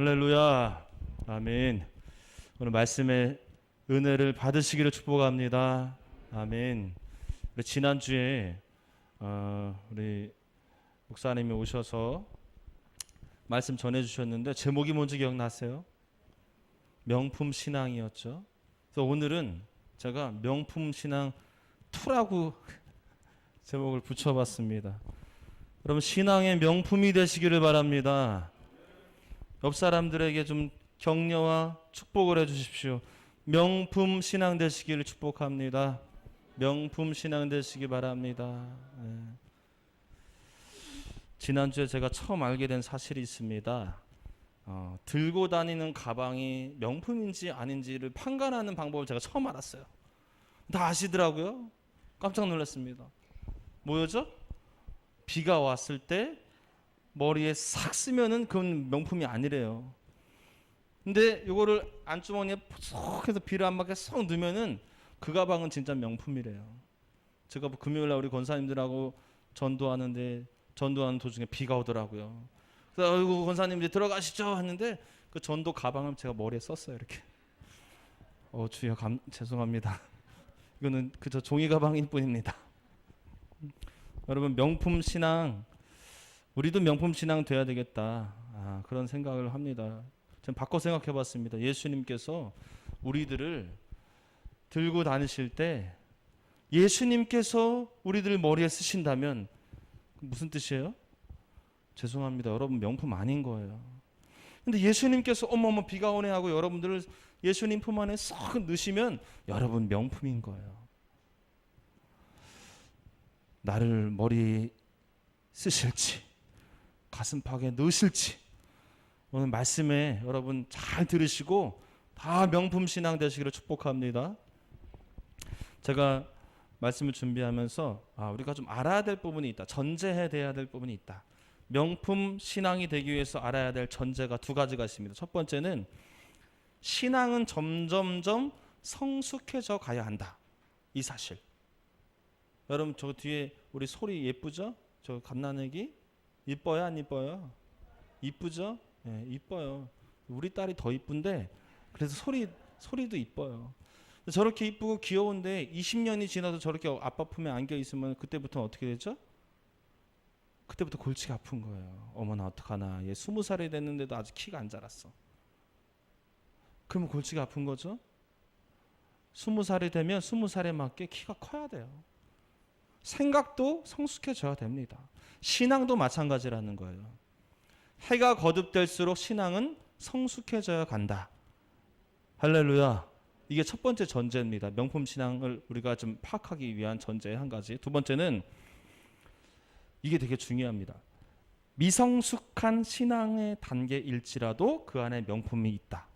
할렐루야. 아멘. 오늘 말씀의 은혜를 받으시기를 축복합니다. 아멘. 우리 지난주에 우리 목사님이 오셔서 말씀 전해주셨는데 제목이 뭔지 기억나세요? 명품 신앙이었죠. 그래서 오늘은 제가 명품 신앙 2라고 제목을 붙여봤습니다. 여러분, 신앙의 명품이 되시기를 바랍니다. 옆 사람들에게 좀 격려와 축복을 해주십시오. 명품 신앙 되시기를 축복합니다. 명품 신앙 되시기 바랍니다. 네. 지난주에 제가 처음 알게 된 사실이 있습니다. 들고 다니는 가방이 명품인지 아닌지를 판단하는 방법을 제가 처음 알았어요. 다 아시더라고요. 깜짝 놀랐습니다. 뭐였죠? 비가 왔을 때 머리에 싹 쓰면은 그건 명품이 아니래요. 근데 이거를 안주머니에 쏙 해서 비를 안 맞게 쏙 넣으면은 그 가방은 진짜 명품이래요. 제가 금요일날 우리 권사님들하고 전도하는 도중에 비가 오더라고요. 그래서 아이고 권사님 이제 들어가시죠 했는데 그 전도 가방을 제가 머리에 썼어요. 이렇게. 주여 죄송합니다. 이거는 그저 종이 가방일 뿐입니다. 여러분, 명품 신앙, 우리도 명품 신앙 돼야 되겠다. 그런 생각을 합니다. 전 바꿔 생각해 봤습니다. 예수님께서 우리들을 들고 다니실 때 예수님께서 우리들 머리에 쓰신다면 무슨 뜻이에요? 죄송합니다. 여러분, 명품 아닌 거예요. 근데 예수님께서 어머머 비가 오네 하고 여러분들을 예수님 품 안에 쏙 넣으시면 여러분 명품인 거예요. 나를 머리 쓰실지 가슴팍에 넣으실지 오늘 말씀에 여러분 잘 들으시고 다 명품 신앙 되시기를 축복합니다. 제가 말씀을 준비하면서 우리가 좀 알아야 될 부분이 있다. 전제해야 될 부분이 있다. 명품 신앙이 되기 위해서 알아야 될 전제가 2가지가 있습니다. 첫 번째는 신앙은 점점점 성숙해져 가야 한다. 이 사실. 여러분, 저 뒤에 우리 소리 예쁘죠? 저 갓난애기 이뻐요, 안 이뻐요? 이쁘죠? 네, 이뻐요. 우리 딸이 더 이쁜데 그래서 소리도 이뻐요. 저렇게 이쁘고 귀여운데 20년이 지나도 저렇게 아빠 품에 안겨 있으면 그때부터 어떻게 되죠? 그때부터 골치가 아픈 거예요. 어머나 어떡하나, 얘 20살이 됐는데도 아직 키가 안 자랐어. 그러면 골치가 아픈 거죠. 20살이 되면 20살에 맞게 키가 커야 돼요. 생각도 성숙해져야 됩니다. 신앙도 마찬가지라는 거예요. 해가 거듭될수록 신앙은 성숙해져야 간다. 할렐루야. 이게 첫 번째 전제입니다. 명품 신앙을 우리가 좀 파악하기 위한 전제의 한 가지. 2번째는 이게 되게 중요합니다. 미성숙한 신앙의 단계일지라도 그 안에 명품이 있다.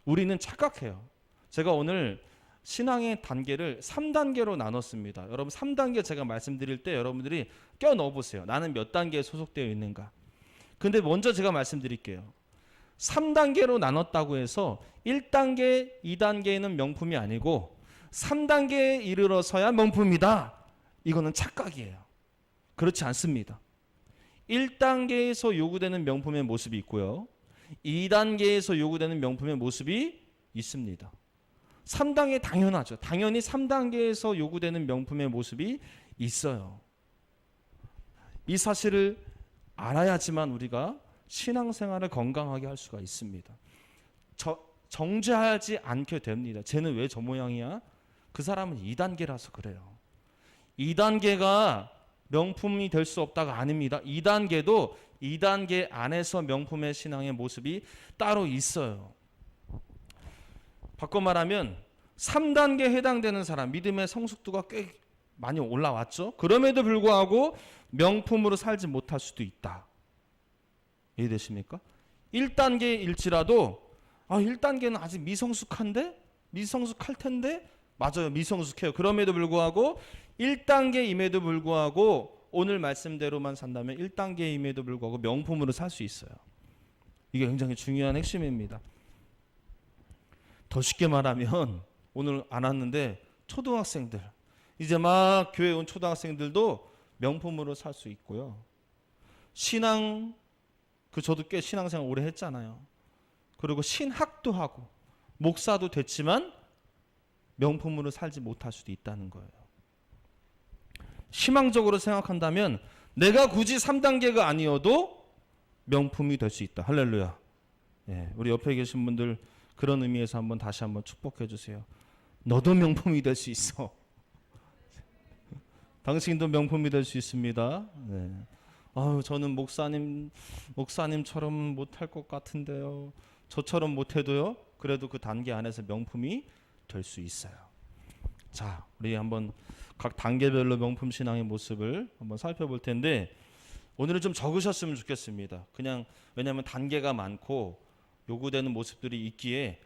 우리는 착각해요. 제가 오늘 신앙의 단계를 3단계로 나눴습니다. 여러분, 3단계 제가 말씀드릴 때 여러분들이 껴 넣어보세요. 나는 몇 단계에 소속되어 있는가. 근데 먼저 제가 말씀드릴게요. 3단계로 나눴다고 해서 1단계, 2단계는 명품이 아니고 3단계에 이르러서야 명품이다. 이거는 착각이에요. 그렇지 않습니다. 1단계에서 요구되는 명품의 모습이 있고요. 2단계에서 요구되는 명품의 모습이 있습니다. 3단계 당연하죠. 당연히 3단계에서 요구되는 명품의 모습이 있어요. 이 사실을 알아야지만 우리가 신앙생활을 건강하게 할 수가 있습니다. 정죄하지 않게 됩니다. 쟤는 왜 저 모양이야? 그 사람은 2단계라서 그래요. 2단계가 명품이 될 수 없다가 아닙니다. 2단계도 2단계 안에서 명품의 신앙의 모습이 따로 있어요. 바꿔 말하면 3단계에 해당되는 사람, 믿음의 성숙도가 꽤 많이 올라왔죠. 그럼에도 불구하고 명품으로 살지 못할 수도 있다. 이해되십니까? 1단계일지라도 1단계는 아직 미성숙할 텐데 맞아요. 미성숙해요. 그럼에도 불구하고 1단계임에도 불구하고 오늘 말씀대로만 산다면 1단계임에도 불구하고 명품으로 살 수 있어요. 이게 굉장히 중요한 핵심입니다. 더 쉽게 말하면 오늘 안 왔는데 초등학생들, 이제 막 교회 온 초등학생들도 명품으로 살 수 있고요. 신앙 저도 꽤 신앙생활 오래 했잖아요. 그리고 신학도 하고 목사도 됐지만 명품으로 살지 못할 수도 있다는 거예요. 희망적으로 생각한다면 내가 굳이 3단계가 아니어도 명품이 될 수 있다. 할렐루야. 예, 우리 옆에 계신 분들 그런 의미에서 다시 한번 축복해 주세요. 너도 명품이 될 수 있어. 당신도 명품이 될 수 있습니다. 네. 저는 목사님처럼 못할 것 같은데요. 저처럼 못해도요. 그래도 그 단계 안에서 명품이 될 수 있어요. 자, 우리 한번 각 단계별로 명품 신앙의 모습을 한번 살펴볼 텐데 오늘은 좀 적으셨으면 좋겠습니다. 그냥 왜냐하면 단계가 많고 요구되는 모습들이 있기에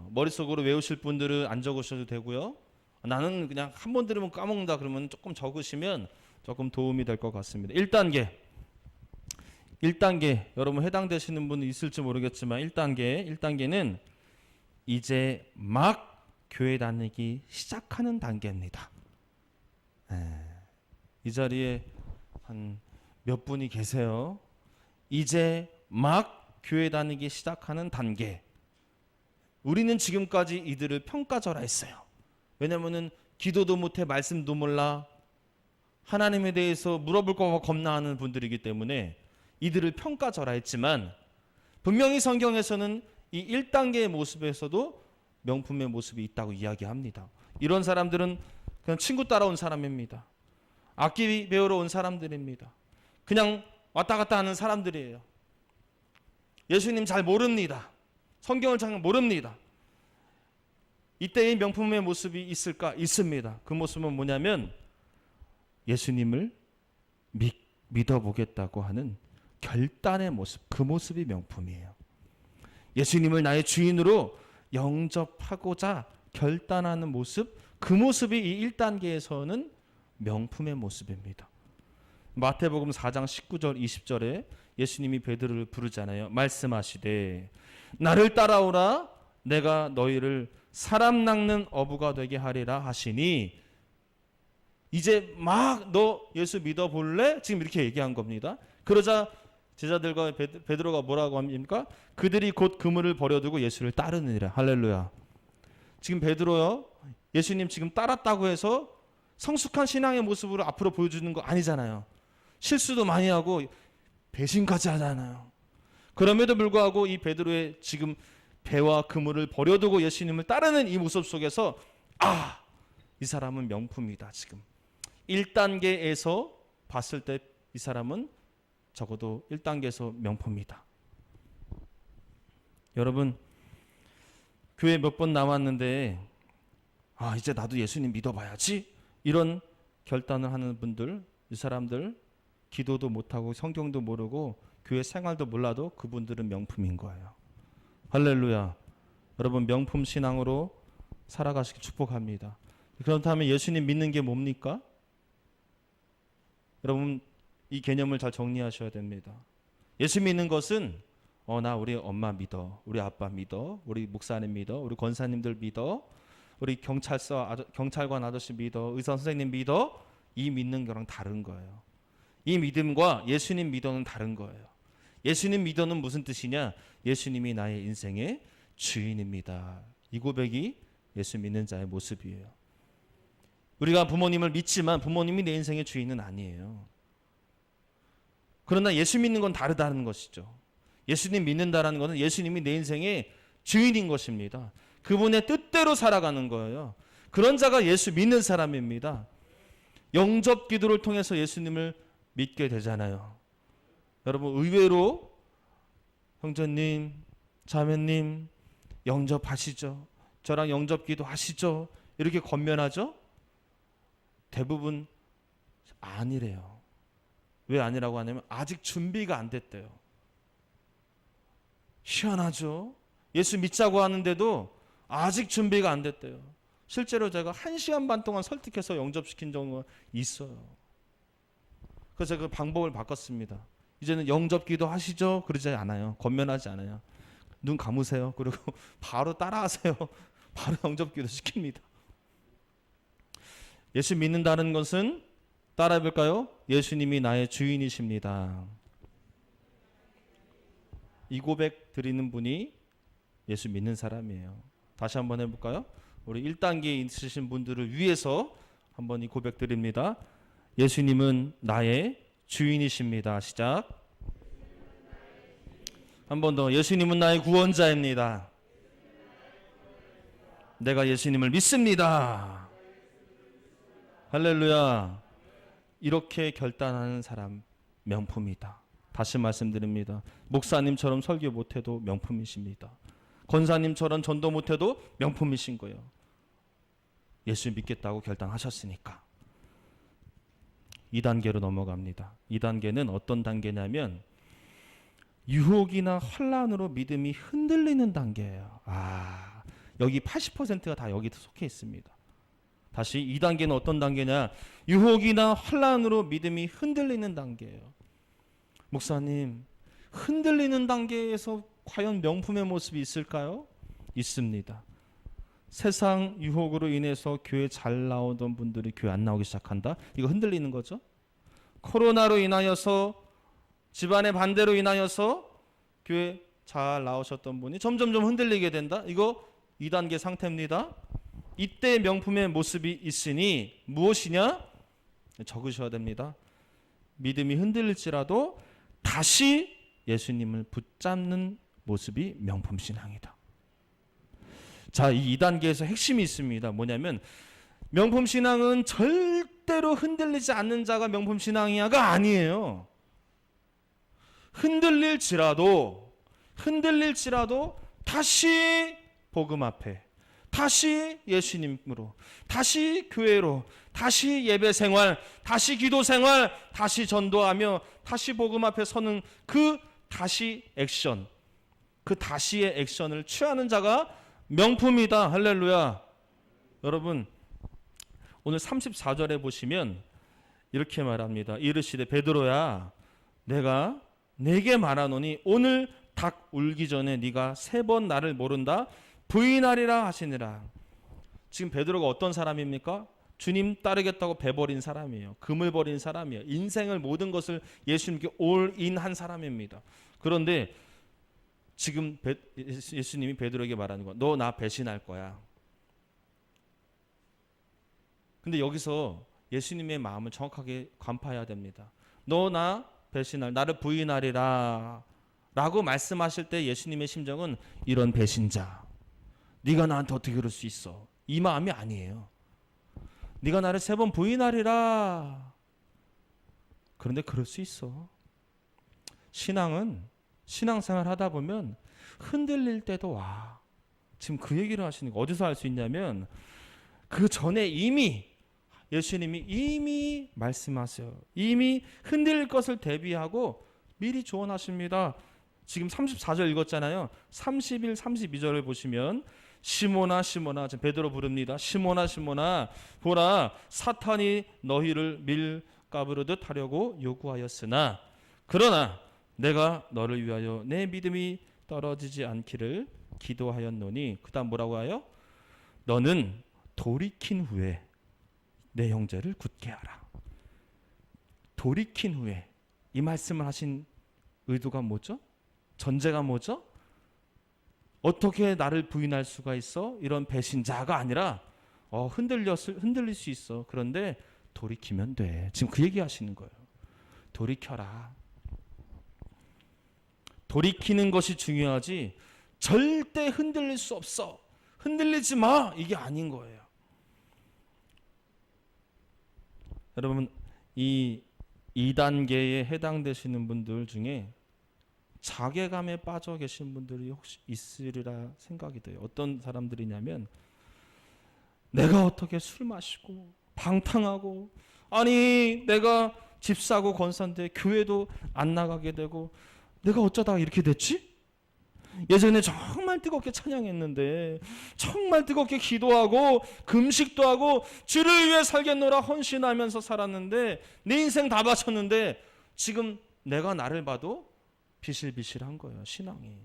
머릿속으로 외우실 분들은 안 적으셔도 되고요. 나는 그냥 한 번 들으면 까먹는다 그러면 조금 적으시면 조금 도움이 될 것 같습니다. 1단계 여러분 해당되시는 분이 있을지 모르겠지만 1단계는 이제 막 교회 다니기 시작하는 단계입니다. 이 자리에 한 몇 분이 계세요. 이제 막 교회 다니기 시작하는 단계. 우리는 지금까지 이들을 평가절하했어요. 왜냐하면 기도도 못해 말씀도 몰라 하나님에 대해서 물어볼 거가 겁나하는 분들이기 때문에 이들을 평가절하했지만 분명히 성경에서는 이 1단계의 모습에서도 명품의 모습이 있다고 이야기합니다. 이런 사람들은 그냥 친구 따라온 사람입니다. 악기 배우러 온 사람들입니다. 그냥 왔다 갔다 하는 사람들이에요. 예수님 잘 모릅니다. 성경을 잘 모릅니다. 이때의 명품의 모습이 있을까? 있습니다. 그 모습은 뭐냐면 예수님을 믿어보겠다고 하는 결단의 모습, 그 모습이 명품이에요. 예수님을 나의 주인으로 영접하고자 결단하는 모습, 그 모습이 이 1단계에서는 명품의 모습입니다. 마태복음 4장 19절 20절에 예수님이 베드로를 부르잖아요. 말씀하시되 나를 따라오라 내가 너희를 사람 낚는 어부가 되게 하리라 하시니 이제 막 너 예수 믿어볼래? 지금 이렇게 얘기한 겁니다. 그러자 제자들과 베드로가 뭐라고 합니까? 그들이 곧 그물을 버려두고 예수를 따르느니라. 할렐루야. 지금 베드로요. 예수님 지금 따랐다고 해서 성숙한 신앙의 모습으로 앞으로 보여주는 거 아니잖아요. 실수도 많이 하고 배신까지 하잖아요. 그럼에도 불구하고 이 베드로의 지금 배와 그물을 버려두고 예수님을 따르는 이 모습 속에서 이 사람은 명품이다. 지금 1단계에서 봤을 때 이 사람은 적어도 1단계에서 명품이다. 여러분 교회 몇 번 남았는데 이제 나도 예수님 믿어봐야지 이런 결단을 하는 분들, 이 사람들 기도도 못하고 성경도 모르고 교회 생활도 몰라도 그분들은 명품인 거예요. 할렐루야. 여러분 명품 신앙으로 살아가시기 축복합니다. 그렇다면 예수님 믿는 게 뭡니까? 여러분 이 개념을 잘 정리하셔야 됩니다. 예수 믿는 것은 나 우리 엄마 믿어, 우리 아빠 믿어, 우리 목사님 믿어, 우리 권사님들 믿어, 우리 경찰관 아저씨 믿어, 의사 선생님 믿어. 이 믿는 거랑 다른 거예요. 이 믿음과 예수님 믿어는 다른 거예요. 예수님 믿어는 무슨 뜻이냐? 예수님이 나의 인생의 주인입니다. 이 고백이 예수 믿는 자의 모습이에요. 우리가 부모님을 믿지만 부모님이 내 인생의 주인은 아니에요. 그러나 예수 믿는 건 다르다는 것이죠. 예수님 믿는다라는 것은 예수님이 내 인생의 주인인 것입니다. 그분의 뜻대로 살아가는 거예요. 그런 자가 예수 믿는 사람입니다. 영접 기도를 통해서 예수님을 믿게 되잖아요. 여러분 의외로 형제님, 자매님 영접하시죠? 저랑 영접 기도 하시죠? 이렇게 권면하죠? 대부분 아니래요. 왜 아니라고 하냐면 아직 준비가 안 됐대요. 희한하죠? 예수 믿자고 하는데도 아직 준비가 안 됐대요. 실제로 제가 1시간 반 동안 설득해서 영접시킨 경우가 있어요. 그래서 그 방법을 바꿨습니다. 이제는 영접기도 하시죠? 그러지 않아요. 권면하지 않아요. 눈 감으세요. 그리고 바로 따라하세요. 바로 영접기도 시킵니다. 예수 믿는다는 것은 따라해볼까요? 예수님이 나의 주인이십니다. 이 고백 드리는 분이 예수 믿는 사람이에요. 다시 한번 해볼까요? 우리 1단계에 있으신 분들을 위해서 한번 이 고백 드립니다. 예수님은 나의 주인이십니다. 시작. 한 번 더. 예수님은 나의 구원자입니다. 내가 예수님을 믿습니다. 할렐루야. 이렇게 결단하는 사람 명품이다. 다시 말씀드립니다. 목사님처럼 설교 못해도 명품이십니다. 권사님처럼 전도 못해도 명품이신 거예요. 예수 믿겠다고 결단하셨으니까. 2단계로 넘어갑니다. 2단계는 어떤 단계냐면 유혹이나 환난으로 믿음이 흔들리는 단계예요. 여기 80%가 다 여기 속해 있습니다. 다시 2단계는 어떤 단계냐? 유혹이나 환난으로 믿음이 흔들리는 단계예요. 목사님, 흔들리는 단계에서 과연 명품의 모습이 있을까요? 있습니다. 세상 유혹으로 인해서 교회 잘 나오던 분들이 교회 안 나오기 시작한다? 이거 흔들리는 거죠. 코로나로 인하여서 집안의 반대로 인하여서 교회 잘 나오셨던 분이 점점점 흔들리게 된다? 이거 2단계 상태입니다. 이때 명품의 모습이 있으니 무엇이냐? 적으셔야 됩니다. 믿음이 흔들릴지라도 다시 예수님을 붙잡는 모습이 명품 신앙이다. 자, 이 2단계에서 핵심이 있습니다. 뭐냐면 명품 신앙은 절대로 흔들리지 않는 자가 명품 신앙이야가 아니에요. 흔들릴지라도 다시 복음 앞에, 다시 예수님으로, 다시 교회로, 다시 예배 생활, 다시 기도 생활, 다시 전도하며 다시 복음 앞에 서는 그 다시 액션, 그 다시의 액션을 취하는 자가 명품이다. 할렐루야. 여러분, 오늘 34절에 보시면 이렇게 말합니다. 이르시되 베드로야, 내가 네게 말하노니 오늘 닭 울기 전에 네가 3번 나를 모른다 부인하리라 하시니라. 지금 베드로가 어떤 사람입니까? 주님 따르겠다고 배버린 사람이에요. 금을 버린 사람이에요. 인생을 모든 것을 예수님께 올인한 사람입니다. 그런데 지금 예수님이 베드로에게 말하는 거야. 너 나 배신할 거야. 근데 여기서 예수님의 마음을 정확하게 간파해야 됩니다. 너 나 배신할, 나를 부인하리라 라고 말씀하실 때 예수님의 심정은 이런 배신자, 네가 나한테 어떻게 그럴 수 있어, 이 마음이 아니에요. 네가 나를 3번 부인하리라. 그런데 그럴 수 있어. 신앙은 신앙생활 하다 보면 흔들릴 때도 와. 지금 그 얘기를 하시는 거 어디서 알 수 있냐면 그 전에 이미 예수님이 이미 말씀하세요. 이미 흔들릴 것을 대비하고 미리 조언하십니다. 지금 34절 읽었잖아요. 31, 32절을 보시면 시몬아 시몬아, 베드로 부릅니다. 시몬아 시몬아, 보라 사탄이 너희를 밀가부르듯 하려고 요구하였으나 그러나 내가 너를 위하여 내 믿음이 떨어지지 않기를 기도하였노니, 그 다음 뭐라고 하여? 너는 돌이킨 후에 내 형제를 굳게 하라. 돌이킨 후에, 이 말씀을 하신 의도가 뭐죠? 전제가 뭐죠? 어떻게 나를 부인할 수가 있어? 이런 배신자가 아니라 흔들릴 수 있어. 그런데 돌이키면 돼. 지금 그 얘기 하시는 거예요. 돌이켜라. 돌이키는 것이 중요하지 절대 흔들릴 수 없어, 흔들리지 마, 이게 아닌 거예요. 여러분, 이 2단계에 해당되시는 분들 중에 자괴감에 빠져 계신 분들이 혹시 있으리라 생각이 돼요. 어떤 사람들이냐면 내가 어떻게 술 마시고 방탕하고, 아니 내가 집 사고 건사인데 교회도 안 나가게 되고 내가 어쩌다가 이렇게 됐지? 예전에 정말 뜨겁게 찬양했는데, 정말 뜨겁게 기도하고 금식도 하고 주를 위해 살겠노라 헌신하면서 살았는데, 내 인생 다 바쳤는데 지금 내가 나를 봐도 비실비실한 거예요. 신앙이.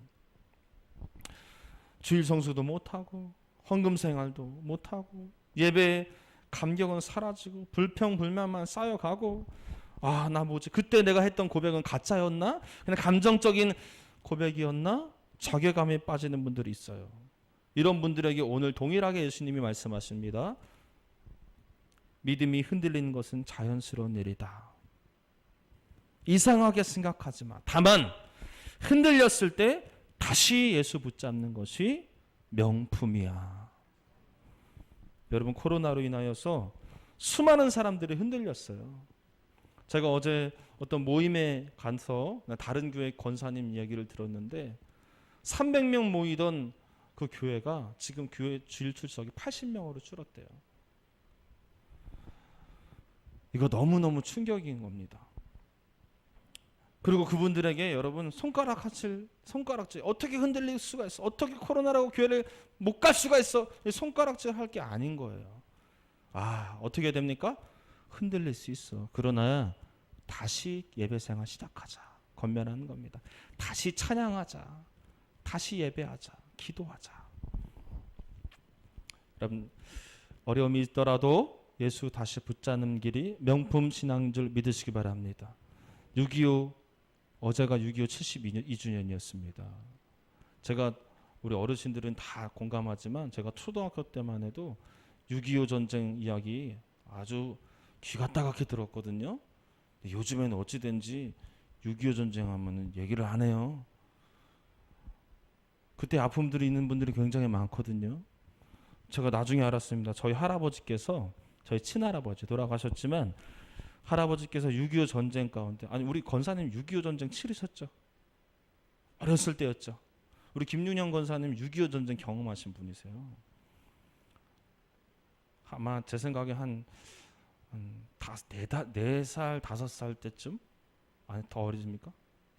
주일 성수도 못하고 헌금 생활도 못하고 예배에 감격은 사라지고 불평불만만 쌓여가고, 나 뭐지, 그때 내가 했던 고백은 가짜였나? 그냥 감정적인 고백이었나? 자괴감에 빠지는 분들이 있어요. 이런 분들에게 오늘 동일하게 예수님이 말씀하십니다. 믿음이 흔들리는 것은 자연스러운 일이다. 이상하게 생각하지 마. 다만 흔들렸을 때 다시 예수 붙잡는 것이 명품이야. 여러분, 코로나로 인하여서 수많은 사람들이 흔들렸어요. 제가 어제 어떤 모임에 가서 다른 교회 권사님 이야기를 들었는데 300명 모이던 그 교회가 지금 교회 주일 출석이 80명으로 줄었대요. 이거 너무너무 충격인 겁니다. 그리고 그분들에게 여러분 손가락질 어떻게 흔들릴 수가 있어? 어떻게 코로나라고 교회를 못 갈 수가 있어? 손가락질 할 게 아닌 거예요. 어떻게 됩니까? 흔들릴 수 있어. 그러나 다시 예배생활 시작하자. 권면하는 겁니다. 다시 찬양하자. 다시 예배하자. 기도하자. 여러분, 어려움이 있더라도 예수 다시 붙잡는 길이 명품 신앙인 줄 믿으시기 바랍니다. 6.25 어제가 6.25 72주년이었습니다. 제가 우리 어르신들은 다 공감하지만 제가 초등학교 때만 해도 6.25 전쟁 이야기 아주 귀가 따갑게 들었거든요. 요즘에는 어찌된지 6.25 전쟁 하면 얘기를 안 해요. 그때 아픔들이 있는 분들이 굉장히 많거든요. 제가 나중에 알았습니다. 저희 할아버지께서, 저희 친할아버지 돌아가셨지만 할아버지께서 6.25 전쟁 가운데, 우리 권사님 6.25 전쟁 치르셨죠? 어렸을 때였죠. 우리 김윤영 권사님 6.25 전쟁 경험하신 분이세요. 아마 제 생각에 한 4살, 5살 때쯤? 아니, 더 어리십니까?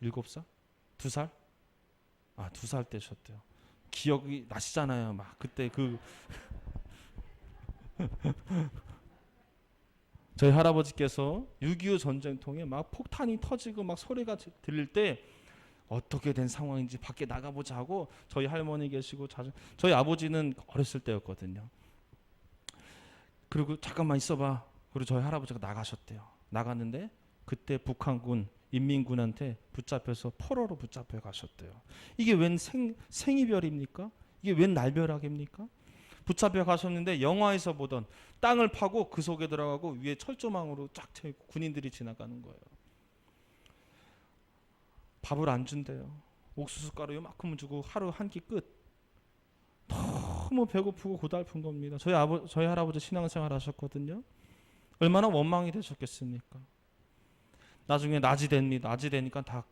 7살? 2살? 2살 때셨대요. 기억이 나시잖아요. 막 그때 저희 할아버지께서 6.25 전쟁통에 막 폭탄이 터지고 막 소리가 들릴 때 어떻게 된 상황인지 밖에 나가보자 하고 저희 할머니 계시고 저희 아버지는 어렸을 때였거든요. 그리고 잠깐만 있어봐. 그리고 저희 할아버지가 나가셨대요. 나갔는데 그때 북한군 인민군한테 붙잡혀서 포로로 붙잡혀 가셨대요. 이게 웬 생이별입니까? 이게 웬 날벼락입니까? 붙잡혀 가셨는데 영화에서 보던 땅을 파고 그 속에 들어가고 위에 철조망으로 쫙 채우고 군인들이 지나가는 거예요. 밥을 안 준대요. 옥수수 가루 요만큼 주고 하루 한 끼 끝. 너무 배고프고 고달픈 겁니다. 저희 할아버지 신앙생활 하셨거든요. 얼마나 원망이 되셨겠습니까? 나중에 낮이 됩니다. 낮이 되니까 다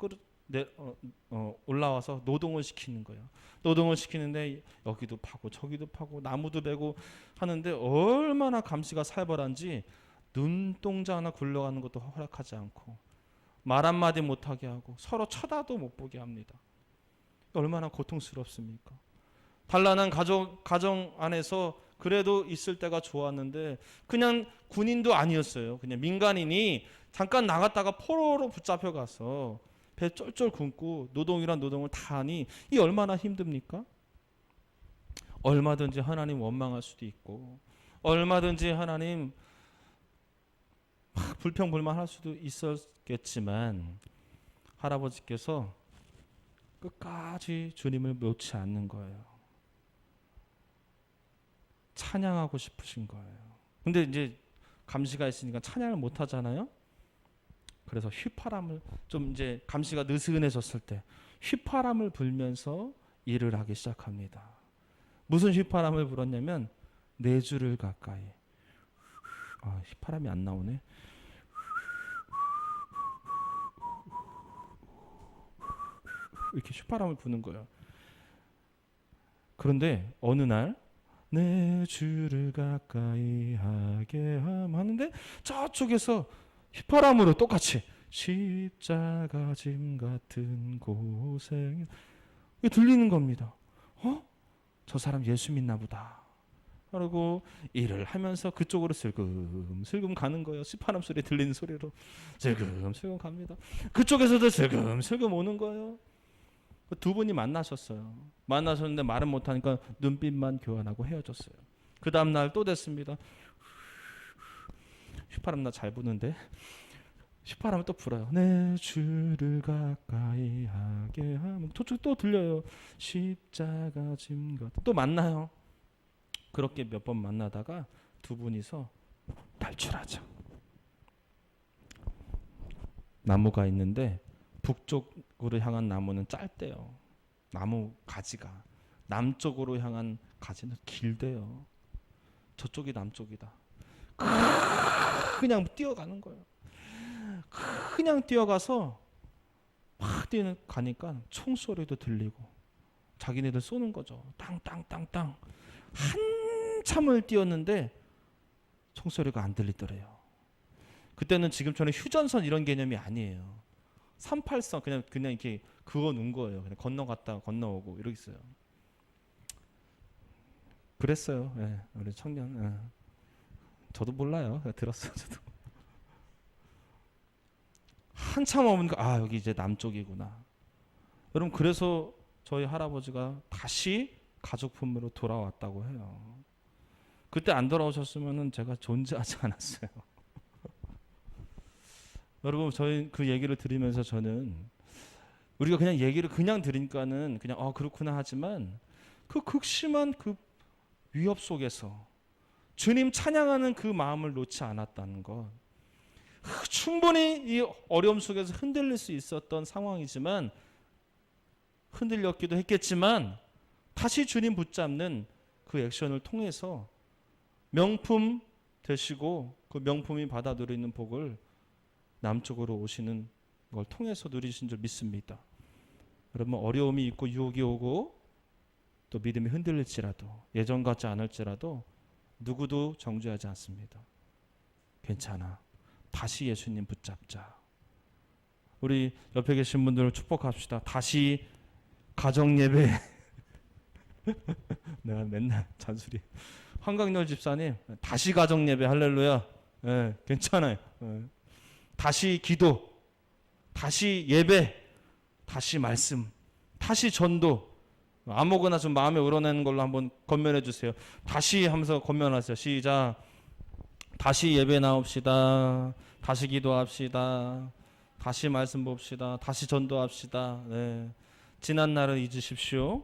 올라와서 노동을 시키는 거예요. 노동을 시키는데 여기도 파고 저기도 파고 나무도 베고 하는데 얼마나 감시가 살벌한지 눈동자 하나 굴러가는 것도 허락하지 않고 말 한마디 못하게 하고 서로 쳐다도 못 보게 합니다. 얼마나 고통스럽습니까? 단란한 가정 안에서 그래도 있을 때가 좋았는데 그냥 군인도 아니었어요. 그냥 민간인이 잠깐 나갔다가 포로로 붙잡혀 가서 배 쫄쫄 굶고 노동이란 노동을 다 하니 이 얼마나 힘듭니까? 얼마든지 하나님 원망할 수도 있고 얼마든지 하나님 막 불평불만할 수도 있었겠지만 할아버지께서 끝까지 주님을 놓지 않는 거예요. 찬양하고 싶으신 거예요. 근데 이제 감시가 있으니까 찬양을 못 하잖아요. 그래서 휘파람을 좀 이제 감시가 느슨해졌을 때 휘파람을 불면서 일을 하기 시작합니다. 무슨 휘파람을 불었냐면 4주를 가까이. 휘파람이 안 나오네. 이렇게 휘파람을 부는 거예요. 그런데 어느 날 내 주를 가까이 하게 하는데 저쪽에서 휘파람으로 똑같이 십자가 짐 같은 고생 이게 들리는 겁니다. 저 사람 예수 믿나 보다. 그리고 일을 하면서 그쪽으로 슬금슬금 가는 거예요. 휘파람 소리 들리는 소리로 슬금슬금 갑니다. 그쪽에서도 슬금슬금 오는 거예요. 두 분이 만나셨어요. 만나셨는데 말은 못하니까 눈빛만 교환하고 헤어졌어요. 그 다음 날 또 됐습니다. 휘파람 나 잘 부는데 18하면 또 불어요. 내 주를 가까이 하게 하면 저쪽 또 들려요. 십자가 짐 것. 또 만나요. 그렇게 몇 번 만나다가 두 분이서 탈출하죠. 나무가 있는데 북쪽으로 향한 나무는 짧대요. 나무 가지가 남쪽으로 향한 가지는 길대요. 저쪽이 남쪽이다. 그냥 뛰어가는 거예요. 그냥 뛰어가서 막 뛰어가니까 총소리도 들리고 자기네들 쏘는 거죠. 땅땅땅땅. 한참을 뛰었는데 총소리가 안 들리더래요. 그때는 지금처럼 휴전선 이런 개념이 아니에요. 38선 그냥 이렇게 그거 놓은 거예요. 그냥 건너갔다 건너오고 이러고 있어요. 그랬어요. 예, 우리 청년. 예. 저도 몰라요. 들었어요. 저도. 한참 오니까 여기 이제 남쪽이구나. 여러분 그래서 저희 할아버지가 다시 가족품으로 돌아왔다고 해요. 그때 안 돌아오셨으면은 제가 존재하지 않았어요. 여러분 저희 그 얘기를 들으면서 저는 우리가 그냥 얘기를 그냥 들으니까는 그냥 그렇구나 하지만 그 극심한 그 위협 속에서 주님 찬양하는 그 마음을 놓지 않았다는 것. 충분히 이 어려움 속에서 흔들릴 수 있었던 상황이지만 흔들렸기도 했겠지만 다시 주님 붙잡는 그 액션을 통해서 명품 되시고 그 명품이 받아 누리는 복을 남쪽으로 오시는 걸 통해서 누리신 줄 믿습니다. 여러분 어려움이 있고 유혹이 오고 또 믿음이 흔들릴지라도 예전 같지 않을지라도 누구도 정죄하지 않습니다. 괜찮아. 다시 예수님 붙잡자. 우리 옆에 계신 분들을 축복합시다. 다시 가정예배. 내가 맨날 잔소리. 황강렬 집사님 다시 가정예배 할렐루야. 네, 괜찮아요. 네. 다시 기도, 다시 예배, 다시 말씀, 다시 전도. 아무거나 좀 마음에 우러내는 걸로 한번 건면해 주세요. 다시 하면서 건면하세요. 시작. 다시 예배 나옵시다. 다시 기도합시다. 다시 말씀 봅시다. 다시 전도합시다. 네. 지난 날을 잊으십시오.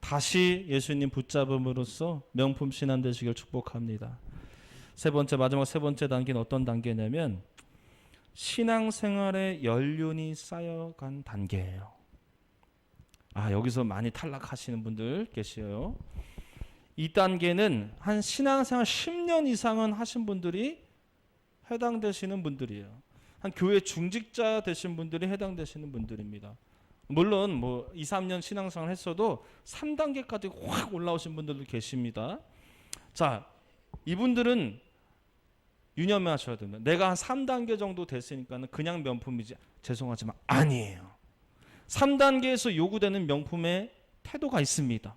다시 예수님 붙잡음으로써 명품 신앙 되시길 축복합니다. 마지막 세 번째 단계는 어떤 단계냐면 신앙생활의 연륜이 쌓여간 단계예요. 여기서 많이 탈락하시는 분들 계시요. 이 단계는 한 신앙생활 10년 이상은 하신 분들이 해당되시는 분들이에요. 한 교회 중직자 되신 분들이 해당되시는 분들입니다. 물론 2, 3년 신앙생활 했어도 3단계까지 확 올라오신 분들도 계십니다. 자, 이분들은 유념하셔야 됩니다. 내가 한 3단계 정도 됐으니까는 그냥 명품이지 죄송하지만 아니에요. 3단계에서 요구되는 명품의 태도가 있습니다.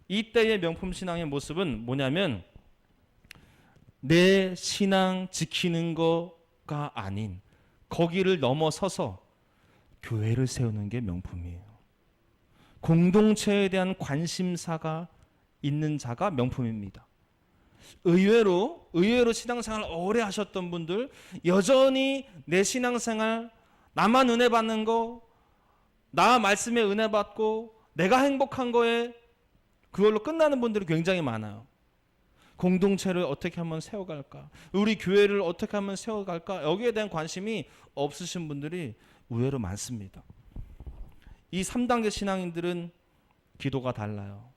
이때의 명품 신앙의 모습은 뭐냐면 내 신앙 지키는 거가 아닌 거기를 넘어서서 교회를 세우는 게 명품이에요. 공동체에 대한 관심사가 있는 자가 명품입니다. 의외로 신앙생활 오래 하셨던 분들 여전히 내 신앙생활 나만 은혜 받는 거 나 말씀에 은혜 받고 내가 행복한 거에 그걸로 끝나는 분들이 굉장히 많아요. 공동체를 어떻게 하면 세워갈까? 우리 교회를 어떻게 하면 세워갈까? 여기에 대한 관심이 없으신 분들이 의외로 많습니다. 이 3단계 신앙인들은 기도가 달라요.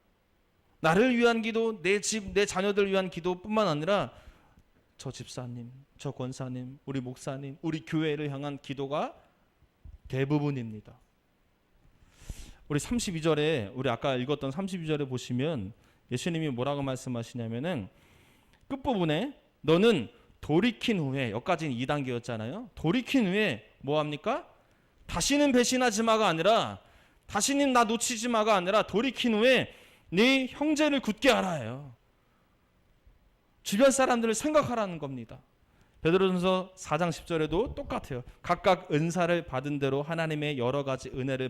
나를 위한 기도, 내 집, 내 자녀들 위한 기도뿐만 아니라 저 집사님, 저 권사님, 우리 목사님, 우리 교회를 향한 기도가 대부분입니다. 우리 32절에 우리 아까 읽었던 32절에 보시면 예수님이 뭐라고 말씀하시냐면은 끝부분에 너는 돌이킨 후에 여기까지는 2단계였잖아요. 돌이킨 후에 뭐 합니까? 다시는 배신하지 마가 아니라 다시는 나 놓치지 마가 아니라 돌이킨 후에 네 형제를 굳게 하라예요. 주변 사람들을 생각하라는 겁니다. 베드로전서 4장 10절에도 똑같아요. 각각 은사를 받은 대로 하나님의 여러 가지 은혜를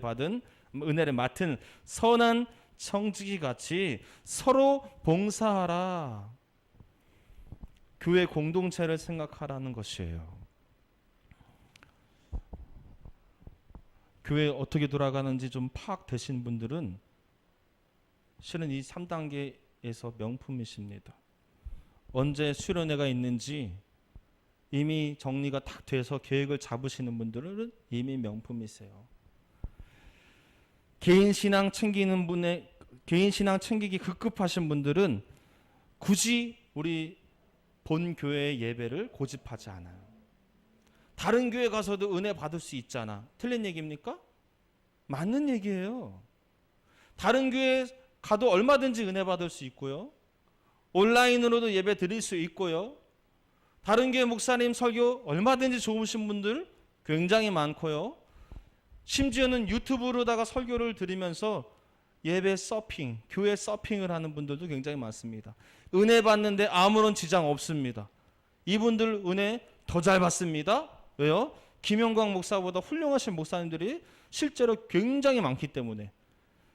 맡은 선한 청지기 같이 서로 봉사하라. 교회 공동체를 생각하라는 것이에요. 교회 어떻게 돌아가는지 좀 파악되신 분들은 실은 이 3단계에서 명품이십니다. 언제 수련회가 있는지 이미 정리가 딱 돼서 계획을 잡으시는 분들은 이미 명품이세요. 개인 신앙 챙기기 급급하신 분들은 굳이 우리 본 교회의 예배를 고집하지 않아요. 다른 교회 가서도 은혜 받을 수 있잖아. 틀린 얘기입니까? 맞는 얘기예요. 다른 교회 가도 얼마든지 은혜 받을 수 있고요. 온라인으로도 예배 드릴 수 있고요. 다른 교회 목사님 설교 얼마든지 좋으신 분들 굉장히 많고요. 심지어는 유튜브로다가 설교를 드리면서 예배 서핑, 교회 서핑을 하는 분들도 굉장히 많습니다. 은혜 받는데 아무런 지장 없습니다. 이분들 은혜 더 잘 받습니다. 왜요? 김영광 목사보다 훌륭하신 목사님들이 실제로 굉장히 많기 때문에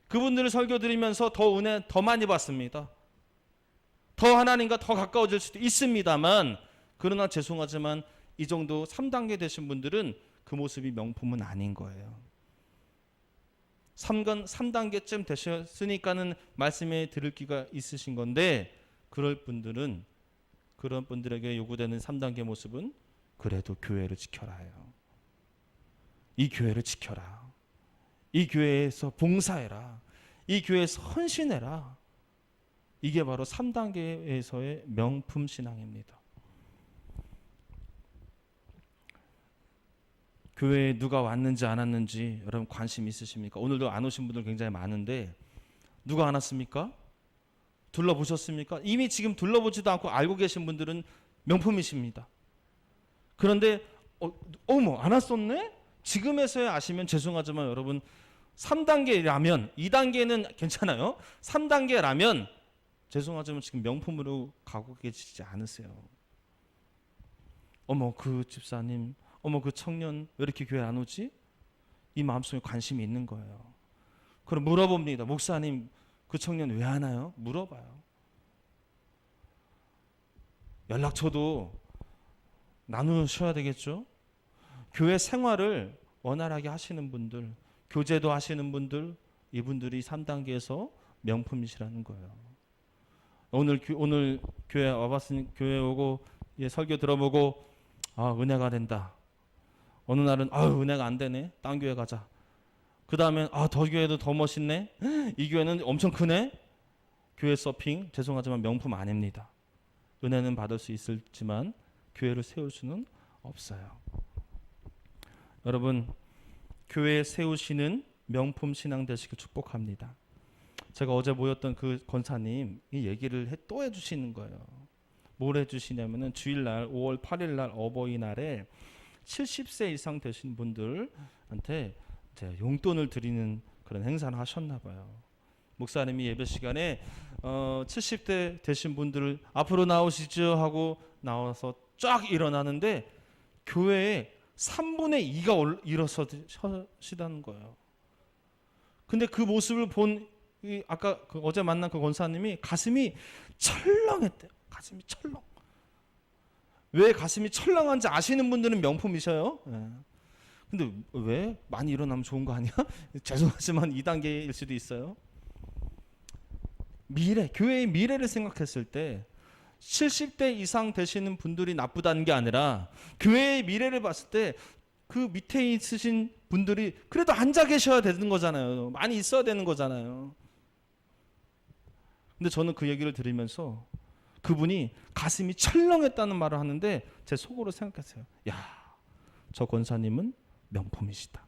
그분들을 설교 드리면서 더 은혜 더 많이 받습니다. 더 하나님과 더 가까워질 수도 있습니다만, 그러나 죄송하지만 이 정도 3단계 되신 분들은 그 모습이 명품은 아닌 거예요. 3단계쯤 되셨으니까는 말씀에 들을 기가 있으신 건데, 그런 분들에게 요구되는 3단계 모습은 그래도 교회를 지켜라요. 이 교회를 지켜라. 이 교회에서 봉사해라. 이 교회에서 헌신해라. 이게 바로 3단계에서의 명품 신앙입니다. 교회에 누가 왔는지 안 왔는지 여러분 관심 있으십니까? 오늘도 안 오신 분들 굉장히 많은데 누가 안 왔습니까? 둘러보셨습니까? 이미 지금 둘러보지도 않고 알고 계신 분들은 명품이십니다. 그런데 어머 안 왔었네? 지금에서야 아시면 죄송하지만 여러분 3단계라면 2단계는 괜찮아요. 3단계라면 죄송하지만 지금 명품으로 가고 계시지 않으세요. 어머 그 집사님, 어머 그 청년 왜 이렇게 교회 안 오지? 이 마음속에 관심이 있는 거예요. 그럼 물어봅니다. 목사님 그 청년 왜 안 와요? 물어봐요. 연락처도 나누셔야 되겠죠. 교회 생활을 원활하게 하시는 분들, 교제도 하시는 분들, 이분들이 3단계에서 명품이시라는 거예요. 오늘 교회 와봤으니 교회 오고 설교 들어보고 은혜가 된다. 어느 날은 은혜가 안 되네. 딴 교회 가자. 그 다음엔 더 교회도 더 멋있네. 이 교회는 엄청 크네. 교회 서핑 죄송하지만 명품 아닙니다. 은혜는 받을 수 있을지만 교회를 세울 수는 없어요. 여러분 교회 세우시는 명품 신앙 되시길 축복합니다. 제가 어제 모였던 그 권사님 이 얘기를 또 해주시는 거예요. 뭘 해주시냐면은 주일날 5월 8일날 어버이날에 70세 이상 되신 분들한테 이제 용돈을 드리는 그런 행사를 하셨나 봐요. 목사님이 예배 시간에 70대 되신 분들을 앞으로 나오시죠 하고 나와서 쫙 일어나는데 교회에 3분의 2가 일어서시다는 거예요. 근데 그 모습을 본 아까 어제 만난 그 권사님이 가슴이 철렁했대요. 가슴이 철렁. 왜 가슴이 철렁한지 아시는 분들은 명품이셔요. 근데 왜? 많이 일어나면 좋은 거 아니야? 죄송하지만 2단계일 수도 있어요. 교회의 미래를 생각했을 때 70대 이상 되시는 분들이 나쁘다는 게 아니라 교회의 미래를 봤을 때 그 밑에 있으신 분들이 그래도 앉아 계셔야 되는 거잖아요. 많이 있어야 되는 거잖아요. 근데 저는 그 얘기를 들으면서 그분이 가슴이 철렁했다는 말을 하는데 제 속으로 생각했어요. 저 권사님은 명품이시다.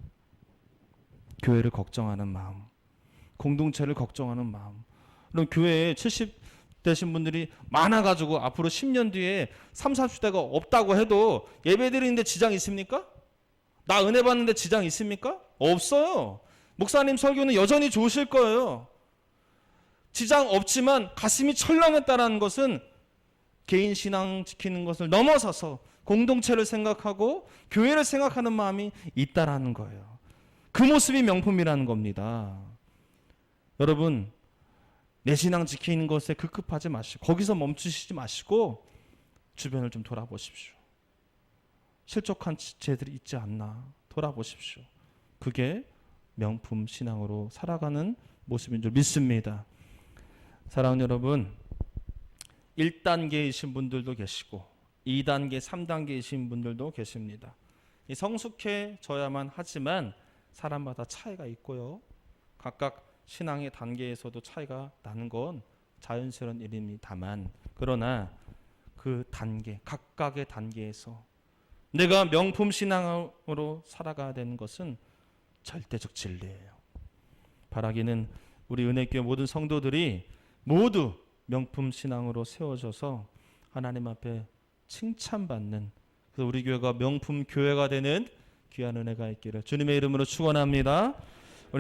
교회를 걱정하는 마음, 공동체를 걱정하는 마음. 그럼 교회에 70 되신 분들이 많아가지고 앞으로 10년 뒤에 30, 40대가 없다고 해도 예배 드리는데 지장 있습니까? 나 은혜 받는데 지장 있습니까? 없어요. 목사님 설교는 여전히 좋으실 거예요. 지장 없지만 가슴이 철렁했다는 것은 개인 신앙 지키는 것을 넘어서서 공동체를 생각하고 교회를 생각하는 마음이 있다라는 거예요. 그 모습이 명품이라는 겁니다. 여러분 내 신앙 지키는 것에 급급하지 마시고 거기서 멈추시지 마시고 주변을 좀 돌아보십시오. 실족한 지체들이 있지 않나 돌아보십시오. 그게 명품 신앙으로 살아가는 모습인 줄 믿습니다. 사랑하는 여러분, 1단계이신 분들도 계시고 2단계, 3단계이신 분들도 계십니다. 성숙해져야만 하지만 사람마다 차이가 있고요. 각각 신앙의 단계에서도 차이가 나는 건 자연스러운 일입니다만, 그러나 그 단계, 각각의 단계에서 내가 명품 신앙으로 살아가야 되는 것은 절대적 진리예요. 바라기는 우리 은혜교회 모든 성도들이 모두 명품 신앙으로 세워져서 하나님 앞에 칭찬받는, 그래서 우리 교회가 명품 교회가 되는 귀한 은혜가 있기를 주님의 이름으로 축원합니다.